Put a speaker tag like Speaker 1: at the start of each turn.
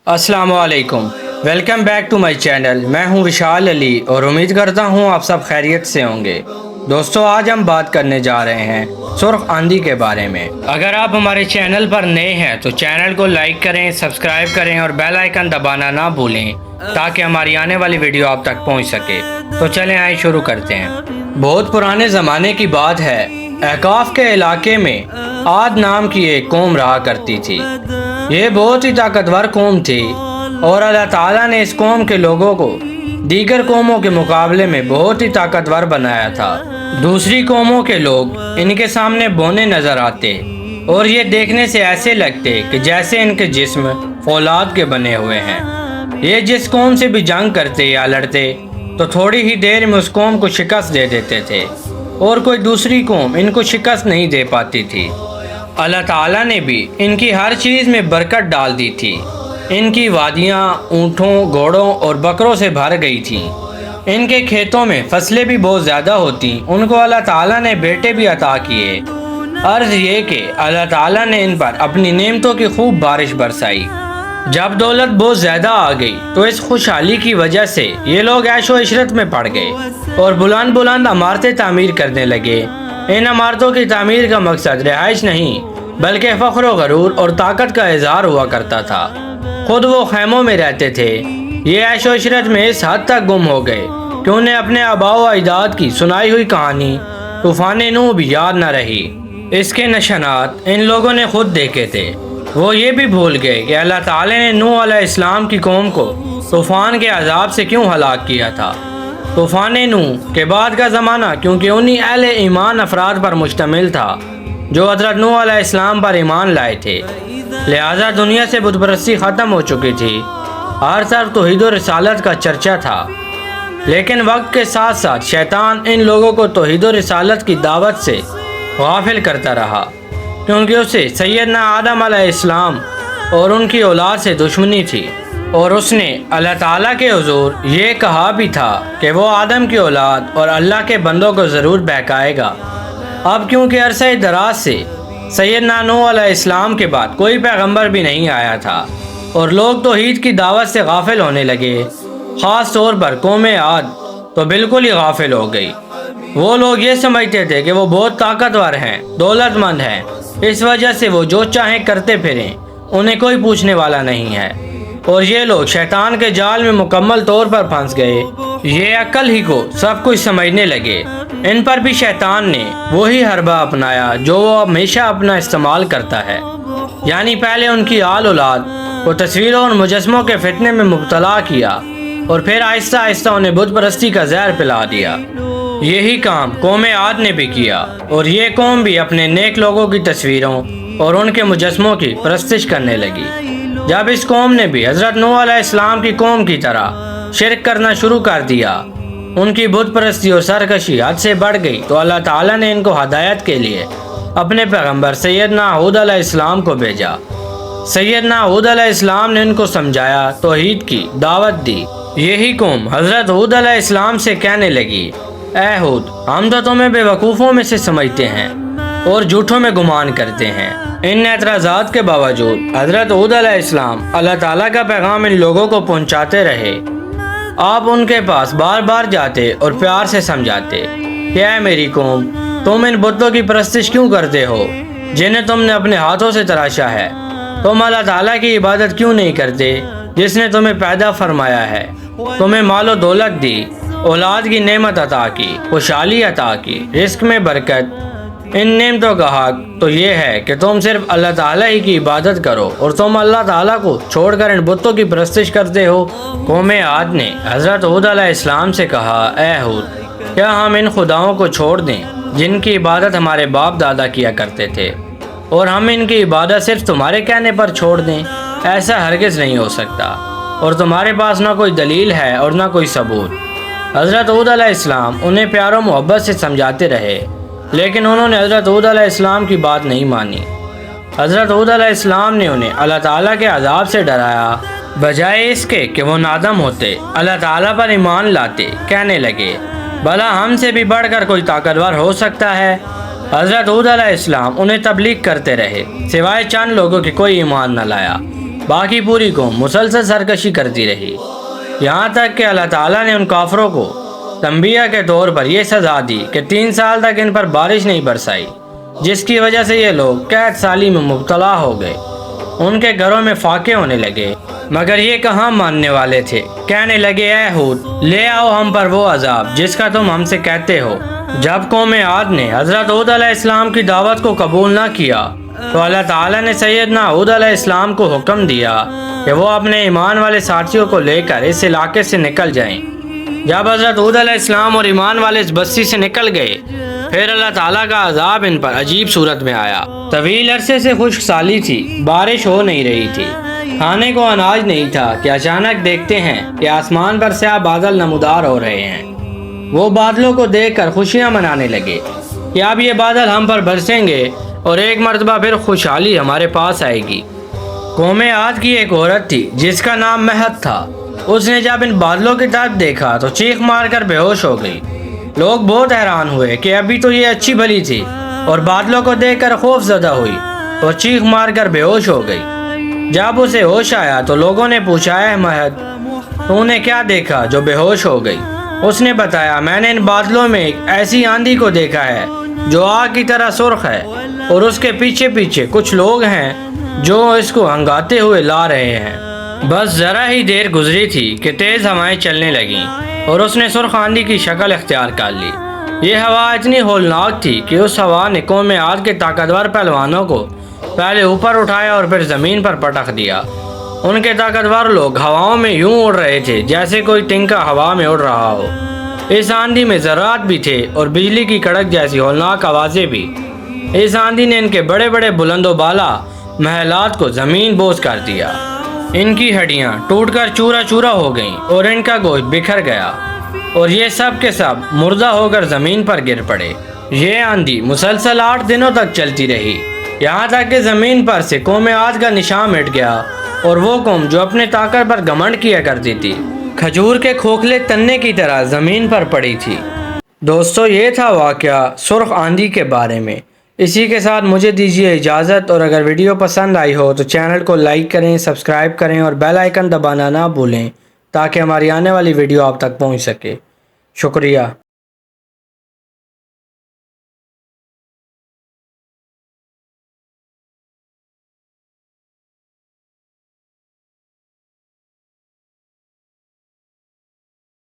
Speaker 1: السلام علیکم، welcome back to my channel. میں ہوں وشال علی اور امید کرتا ہوں آپ سب خیریت سے ہوں گے۔ دوستو، آج ہم بات کرنے جا رہے ہیں سرخ آندھی کے بارے میں۔ اگر آپ ہمارے چینل پر نئے ہیں تو چینل کو لائک کریں، سبسکرائب کریں اور بیل آئیکن دبانا نہ بھولیں تاکہ ہماری آنے والی ویڈیو آپ تک پہنچ سکے۔ تو چلیں آئیں شروع کرتے ہیں۔ بہت پرانے زمانے کی بات ہے، احقاف کے علاقے میں عاد نام کی ایک قوم رہا کرتی تھی۔ یہ بہت ہی طاقتور قوم تھی اور اللہ تعالیٰ نے اس قوم کے لوگوں کو دیگر قوموں کے مقابلے میں بہت ہی طاقتور بنایا تھا۔ دوسری قوموں کے لوگ ان کے سامنے بونے نظر آتے اور یہ دیکھنے سے ایسے لگتے کہ جیسے ان کے جسم فولاد کے بنے ہوئے ہیں۔ یہ جس قوم سے بھی جنگ کرتے یا لڑتے تو تھوڑی ہی دیر میں اس قوم کو شکست دے دیتے تھے اور کوئی دوسری قوم ان کو شکست نہیں دے پاتی تھی۔ اللہ تعالیٰ نے بھی ان کی ہر چیز میں برکت ڈال دی تھی۔ ان کی وادیاں اونٹوں، گھوڑوں اور بکروں سے بھر گئی تھیں۔ ان کے کھیتوں میں فصلیں بھی بہت زیادہ ہوتی۔ ان کو اللہ تعالیٰ نے بیٹے بھی عطا کیے۔ عرض یہ کہ اللہ تعالیٰ نے ان پر اپنی نعمتوں کی خوب بارش برسائی۔ جب دولت بہت زیادہ آ گئی تو اس خوشحالی کی وجہ سے یہ لوگ عیش و عشرت میں پڑ گئے اور بلند بلند عمارتیں تعمیر کرنے لگے۔ ان عمارتوں کی تعمیر کا مقصد رہائش نہیں بلکہ فخر و غرور اور طاقت کا اظہار ہوا کرتا تھا۔ خود وہ خیموں میں رہتے تھے۔ یہ عیش و عشرت میں اس حد تک گم ہو گئے کہ انہیں اپنے آباء و اجداد کی سنائی ہوئی کہانی طوفان نوح بھی یاد نہ رہی۔ اس کے نشانات ان لوگوں نے خود دیکھے تھے۔ وہ یہ بھی بھول گئے کہ اللہ تعالی نے نوح علیہ السلام کی قوم کو طوفان کے عذاب سے کیوں ہلاک کیا تھا۔ طوفان نوح کے بعد کا زمانہ کیونکہ انہی اہل ایمان افراد پر مشتمل تھا جو حضرت نوح علیہ السلام پر ایمان لائے تھے، لہذا دنیا سے بت پرستی ختم ہو چکی تھی۔ ہر طرف توحید و رسالت کا چرچا تھا، لیکن وقت کے ساتھ ساتھ شیطان ان لوگوں کو توحید و رسالت کی دعوت سے غافل کرتا رہا، کیونکہ اسے سیدنا آدم علیہ السلام اور ان کی اولاد سے دشمنی تھی، اور اس نے اللہ تعالیٰ کے حضور یہ کہا بھی تھا کہ وہ آدم کی اولاد اور اللہ کے بندوں کو ضرور بہکائے گا۔ اب کیونکہ عرصہ دراز سے سیدنا نوح علیہ السلام کے بعد کوئی پیغمبر بھی نہیں آیا تھا اور لوگ توحید کی دعوت سے غافل ہونے لگے، خاص طور پر قوم عاد تو بالکل ہی غافل ہو گئی۔ وہ لوگ یہ سمجھتے تھے کہ وہ بہت طاقتور ہیں، دولت مند ہیں، اس وجہ سے وہ جو چاہیں کرتے پھریں، انہیں کوئی پوچھنے والا نہیں ہے، اور یہ لوگ شیطان کے جال میں مکمل طور پر پھنس گئے۔ یہ عقل ہی کو سب کچھ سمجھنے لگے۔ ان پر بھی شیطان نے وہی حربہ اپنایا جو وہ ہمیشہ اپنا استعمال کرتا ہے، یعنی پہلے ان کی آل اولاد کو تصویروں اور مجسموں کے فتنے میں مبتلا کیا اور پھر آہستہ آہستہ انہیں بت پرستی کا زہر پلا دیا۔ یہی کام قوم عاد نے بھی کیا، اور یہ قوم بھی اپنے نیک لوگوں کی تصویروں اور ان کے مجسموں کی پرستش کرنے لگی۔ جب اس قوم نے بھی حضرت نوح علیہ السلام کی قوم کی طرح شرک کرنا شروع کر دیا، ان کی بت پرستی اور سرکشی حد سے بڑھ گئی، تو اللہ تعالیٰ نے ان کو ہدایت کے لیے اپنے پیغمبر سیدنا ہود علیہ السلام کو بھیجا۔ سیدنا ہود علیہ السلام نے ان کو سمجھایا، توحید کی دعوت دی۔ یہی قوم حضرت ہود علیہ السلام سے کہنے لگی، اے ہود، ہم تو تمہیں بے وقوفوں میں سے سمجھتے ہیں اور جھوٹوں میں گمان کرتے ہیں۔ ان اعتراضات کے باوجود حضرت ہود علیہ السلام اللہ تعالیٰ کا پیغام ان لوگوں کو پہنچاتے رہے۔ آپ ان کے پاس بار بار جاتے اور پیار سے سمجھاتے کہ اے میری قوم، تم ان بتوں کی پرستش کیوں کرتے ہو جنہیں تم نے اپنے ہاتھوں سے تراشا ہے؟ تم اللہ تعالیٰ کی عبادت کیوں نہیں کرتے جس نے تمہیں پیدا فرمایا ہے، تمہیں مال و دولت دی، اولاد کی نعمت عطا کی، خوشحالی عطا کی، رزق میں برکت؟ ان نعمتوں کا حق تو یہ ہے کہ تم صرف اللہ تعالیٰ ہی کی عبادت کرو، اور تم اللہ تعالیٰ کو چھوڑ کر ان بتوں کی پرستش کرتے ہو۔ قوم عاد نے حضرت ہود علیہ السلام سے کہا، اے ہود، کیا ہم ان خداؤں کو چھوڑ دیں جن کی عبادت ہمارے باپ دادا کیا کرتے تھے، اور ہم ان کی عبادت صرف تمہارے کہنے پر چھوڑ دیں؟ ایسا ہرگز نہیں ہو سکتا، اور تمہارے پاس نہ کوئی دلیل ہے اور نہ کوئی ثبوت۔ حضرت ہود علیہ السلام انہیں پیار و محبت سے سمجھاتے رہے، لیکن انہوں نے حضرت ہود علیہ السلام کی بات نہیں مانی۔ حضرت ہود علیہ السلام نے انہیں اللہ تعالیٰ کے عذاب سے ڈرایا، بجائے اس کے کہ وہ نادم ہوتے، اللہ تعالیٰ پر ایمان لاتے۔ کہنے لگے، بھلا ہم سے بھی بڑھ کر کوئی طاقتور ہو سکتا ہے؟ حضرت ہود علیہ السلام انہیں تبلیغ کرتے رہے، سوائے چند لوگوں کے کوئی ایمان نہ لایا۔ باقی پوری قوم مسلسل سرکشی کرتی رہی، یہاں تک کہ اللہ تعالیٰ نے ان کافروں کو تنبیہ کے طور پر یہ سزا دی کہ 3 سال تک ان پر بارش نہیں برسائی، جس کی وجہ سے یہ لوگ قحط سالی میں مبتلا ہو گئے، ان کے گھروں میں فاقے ہونے لگے، مگر یہ کہاں ماننے والے تھے۔ کہنے لگے اے ہود، لے آؤ ہم پر وہ عذاب جس کا تم ہم سے کہتے ہو۔ جب قوم عاد نے حضرت ہود علیہ السلام کی دعوت کو قبول نہ کیا تو اللہ تعالیٰ نے سیدنا ہود علیہ السلام کو حکم دیا کہ وہ اپنے ایمان والے ساتھیوں کو لے کر اس علاقے سے نکل جائیں۔ جب حضرت ہود علیہ السلام اور ایمان والے اس بستی سے نکل گئے، پھر اللہ تعالیٰ کا عذاب ان پر عجیب صورت میں آیا۔ طویل عرصے سے خشک سالی تھی، بارش ہو نہیں رہی تھی، کھانے کو اناج نہیں تھا کہ اچانک دیکھتے ہیں کہ آسمان پر سیاہ بادل نمودار ہو رہے ہیں۔ وہ بادلوں کو دیکھ کر خوشیاں منانے لگے کہ اب یہ بادل ہم پر برسیں گے اور ایک مرتبہ پھر خوشحالی ہمارے پاس آئے گی۔ قوم عاد کی ایک عورت تھی جس کا نام مہد تھا۔ اس نے جب ان بادلوں کی طرف دیکھا تو چیخ مار کر بے ہوش ہو گئی۔ لوگ بہت حیران ہوئے کہ ابھی تو یہ اچھی بھلی تھی اور بادلوں کو دیکھ کر خوف زدہ ہوئی اور چیخ مار کر بے ہوش ہو گئی۔ جب اسے ہوش آیا تو لوگوں نے پوچھا اے مہد، تو نے کیا دیکھا جو بے ہوش ہو گئی؟ اس نے بتایا میں نے ان بادلوں میں ایک ایسی آندھی کو دیکھا ہے جو آگ کی طرح سرخ ہے، اور اس کے پیچھے پیچھے کچھ لوگ ہیں جو اس کو ہنگاتے ہوئے لا رہے ہیں۔ بس ذرا ہی دیر گزری تھی کہ تیز ہوائیں چلنے لگیں اور اس نے سرخ آندھی کی شکل اختیار کر لی۔ یہ ہوا اتنی ہولناک تھی کہ اس ہوا نے قوم عاد کے طاقتور پہلوانوں کو پہلے اوپر اٹھایا اور پھر زمین پر پٹخ دیا۔ ان کے طاقتور لوگ ہواؤں میں یوں اڑ رہے تھے جیسے کوئی تنکا ہوا میں اڑ رہا ہو۔ اس آندھی میں ذرات بھی تھے اور بجلی کی کڑک جیسی ہولناک آوازیں بھی۔ اس آندھی نے ان کے بڑے بڑے بلند و بالا محلات کو زمین بوس کر دیا۔ ان کی ہڈیاں ٹوٹ کر چورا چورا ہو گئیں اور ان کا گوشت بکھر گیا، اور یہ سب کے سب مردہ ہو کر زمین پر گر پڑے۔ یہ آندھی مسلسل 8 دنوں تک چلتی رہی، یہاں تک کہ زمین پر سے قوم عاد کا نشان مٹ گیا، اور وہ قوم جو اپنے طاقت پر گھمنڈ کیا کرتی تھی کھجور کے کھوکھلے تنے کی طرح زمین پر پڑی تھی۔ دوستو، یہ تھا واقعہ سرخ آندھی کے بارے میں۔ اسی کے ساتھ مجھے دیجیے اجازت، اور اگر ویڈیو پسند آئی ہو تو چینل کو لائک کریں، سبسکرائب کریں اور بیل آئیکن دبانا نہ بھولیں تاکہ ہماری آنے والی ویڈیو آپ تک پہنچ سکے۔ شکریہ۔